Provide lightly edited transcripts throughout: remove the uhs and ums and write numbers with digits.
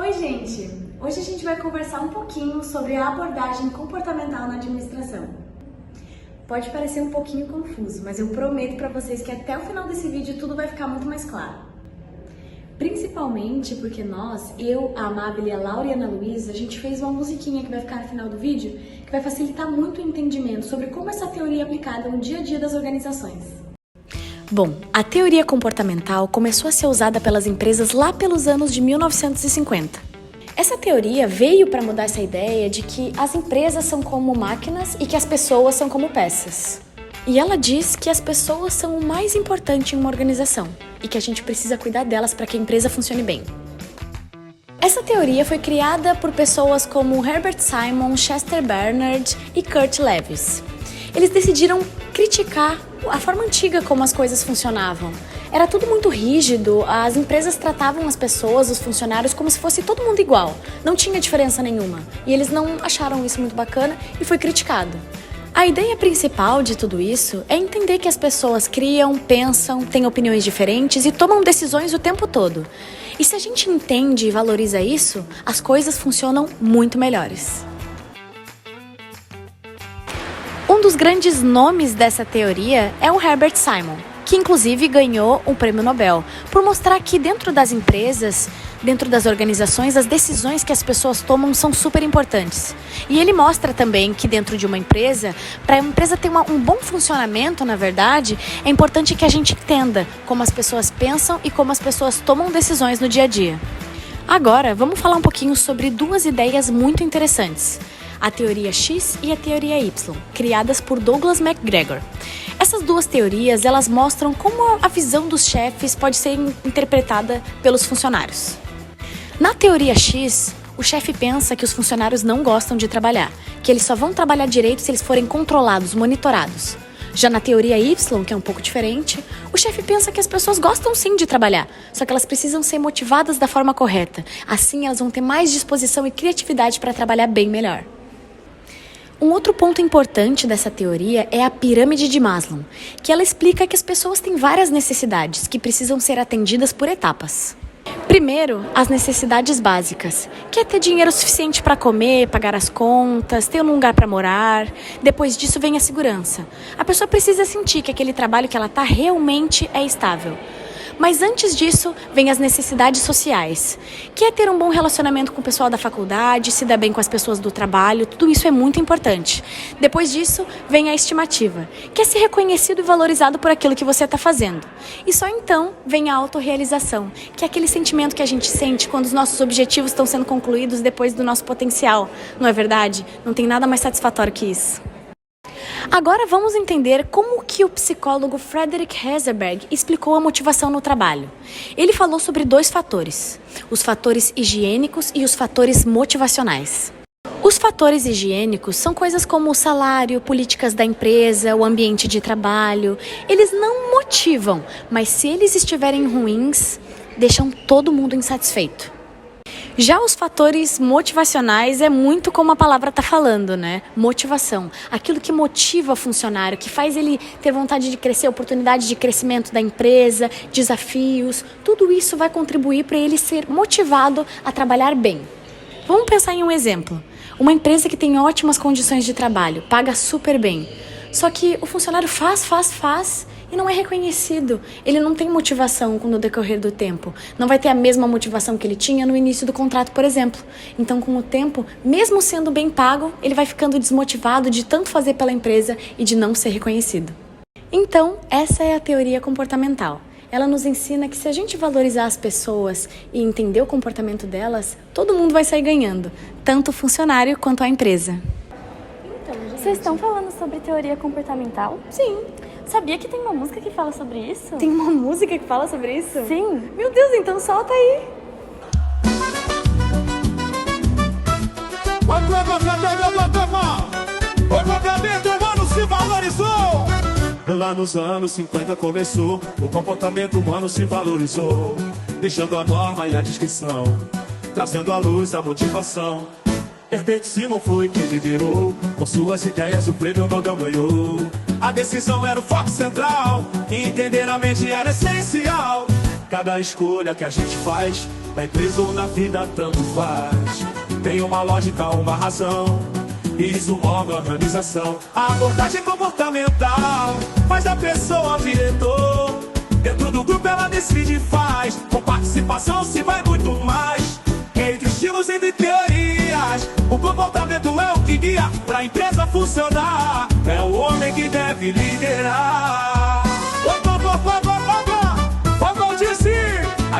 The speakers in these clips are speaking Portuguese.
Oi, gente! Hoje a gente vai conversar um pouquinho sobre a abordagem comportamental na administração. Pode parecer um pouquinho confuso, mas eu prometo para vocês que até o final desse vídeo tudo vai ficar muito mais claro. Principalmente porque eu, a Amável e a Laura e a Ana Luísa, a gente fez uma musiquinha que vai ficar no final do vídeo, que vai facilitar muito o entendimento sobre como essa teoria é aplicada no dia a dia das organizações. Bom, a teoria comportamental começou a ser usada pelas empresas lá pelos anos de 1950. Essa teoria veio para mudar essa ideia de que as empresas são como máquinas e que as pessoas são como peças. E ela diz que as pessoas são o mais importante em uma organização e que a gente precisa cuidar delas para que a empresa funcione bem. Essa teoria foi criada por pessoas como Herbert Simon, Chester Barnard e Kurt Lewis. Eles decidiram criticar a forma antiga como as coisas funcionavam. Era tudo muito rígido, as empresas tratavam as pessoas, os funcionários, como se fosse todo mundo igual. Não tinha diferença nenhuma. E eles não acharam isso muito bacana e foi criticado. A ideia principal de tudo isso é entender que as pessoas criam, pensam, têm opiniões diferentes e tomam decisões o tempo todo. E se a gente entende e valoriza isso, as coisas funcionam muito melhores. Um dos grandes nomes dessa teoria é o Herbert Simon, que inclusive ganhou um prêmio Nobel, por mostrar que dentro das empresas, dentro das organizações, as decisões que as pessoas tomam são super importantes. E ele mostra também que dentro de uma empresa, para a empresa ter um bom funcionamento, na verdade, é importante que a gente entenda como as pessoas pensam e como as pessoas tomam decisões no dia a dia. Agora, vamos falar um pouquinho sobre duas ideias muito interessantes. A teoria X e a teoria Y, criadas por Douglas MacGregor. Essas duas teorias, elas mostram como a visão dos chefes pode ser interpretada pelos funcionários. Na teoria X, o chefe pensa que os funcionários não gostam de trabalhar, que eles só vão trabalhar direito se eles forem controlados, monitorados. Já na teoria Y, que é um pouco diferente, o chefe pensa que as pessoas gostam sim de trabalhar, só que elas precisam ser motivadas da forma correta. Assim, elas vão ter mais disposição e criatividade para trabalhar bem melhor. Um outro ponto importante dessa teoria é a pirâmide de Maslow, que ela explica que as pessoas têm várias necessidades que precisam ser atendidas por etapas. Primeiro, as necessidades básicas, que é ter dinheiro suficiente para comer, pagar as contas, ter um lugar para morar. Depois disso vem a segurança. A pessoa precisa sentir que aquele trabalho que ela está realmente é estável. Mas antes disso, vem as necessidades sociais, que é ter um bom relacionamento com o pessoal da faculdade, se dar bem com as pessoas do trabalho, tudo isso é muito importante. Depois disso, vem a estimativa, que é ser reconhecido e valorizado por aquilo que você está fazendo. E só então vem a autorrealização, que é aquele sentimento que a gente sente quando os nossos objetivos estão sendo concluídos depois do nosso potencial. Não é verdade? Não tem nada mais satisfatório que isso. Agora vamos entender como que o psicólogo Frederick Herzberg explicou a motivação no trabalho. Ele falou sobre dois fatores, os fatores higiênicos e os fatores motivacionais. Os fatores higiênicos são coisas como o salário, políticas da empresa, o ambiente de trabalho. Eles não motivam, mas se eles estiverem ruins, deixam todo mundo insatisfeito. Já os fatores motivacionais é muito como a palavra está falando, né? Motivação. Aquilo que motiva o funcionário, que faz ele ter vontade de crescer, oportunidade de crescimento da empresa, desafios. Tudo isso vai contribuir para ele ser motivado a trabalhar bem. Vamos pensar em um exemplo. Uma empresa que tem ótimas condições de trabalho, paga super bem. Só que o funcionário faz e não é reconhecido. Ele não tem motivação no decorrer do tempo. Não vai ter a mesma motivação que ele tinha no início do contrato, por exemplo. Então, com o tempo, mesmo sendo bem pago, ele vai ficando desmotivado de tanto fazer pela empresa e de não ser reconhecido. Então, essa é a teoria comportamental. Ela nos ensina que se a gente valorizar as pessoas e entender o comportamento delas, todo mundo vai sair ganhando, tanto o funcionário quanto a empresa. Então, vocês estão falando sobre teoria comportamental? Sim. Sabia que tem uma música que fala sobre isso? Tem uma música que fala sobre isso? Sim. Meu Deus, então solta aí. O comportamento humano se valorizou. Lá nos anos 50 começou, o comportamento humano se valorizou, deixando a norma e a descrição, trazendo à luz a motivação. Herbert Simon foi quem liderou, com suas ideias o prêmio Nobel ganhou. A decisão era o foco central, e entender a mente era essencial. Cada escolha que a gente faz, na empresa ou na vida tanto faz. Tem uma lógica, uma razão, isso move a organização. A abordagem comportamental faz da pessoa diretor. Dentro do grupo ela decide e faz. Com participação se vai muito mais. Entre estilos, entre teorias, o comportamento é o que guia pra empresa funcionar. É o homem que deve liderar.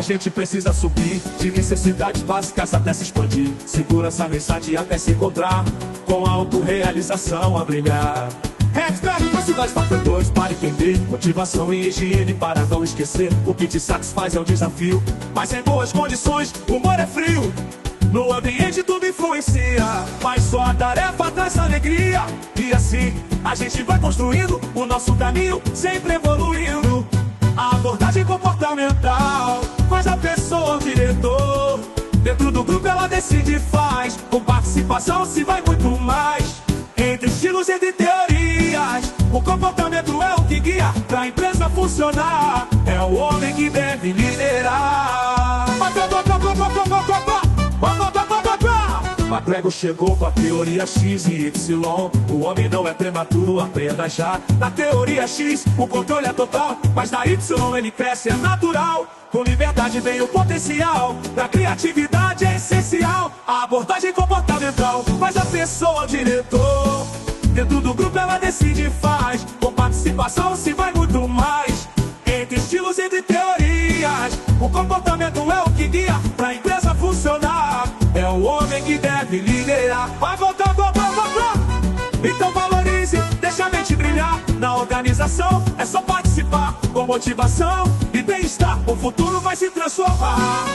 A gente precisa subir de necessidades básicas até se expandir. Segurança, amizade até se encontrar, com a autorrealização a brilhar. Expert, velocidade para fatores para entender, motivação e higiene para não esquecer. O que te satisfaz é o desafio, mas em boas condições o humor é frio. No ambiente tudo influencia, mas só a tarefa traz alegria. E assim a gente vai construindo o nosso caminho, sempre evoluindo. A abordagem comportamental faz a pessoa o diretor. Dentro do grupo ela decide e faz. Com participação se vai muito mais. Entre estilos, entre teorias, o comportamento é o que guia pra empresa funcionar. É o homem que deve liderar. McGregor chegou com a teoria X e Y. O homem não é prematuro, aprenda já. Na teoria X, o controle é total, mas na Y ele cresce, é natural. Com liberdade vem o potencial, pra criatividade é essencial. A abordagem comportamental faz a pessoa o diretor. Dentro do grupo ela decide e faz. Com participação se vai muito mais. Entre estilos, entre teorias, o comportamento é o que guia pra empresa funcionar. É o homem que deve liderar. Vai voltar, então valorize, deixa a mente brilhar. Na organização é só participar, com motivação e bem-estar. O futuro vai se transformar.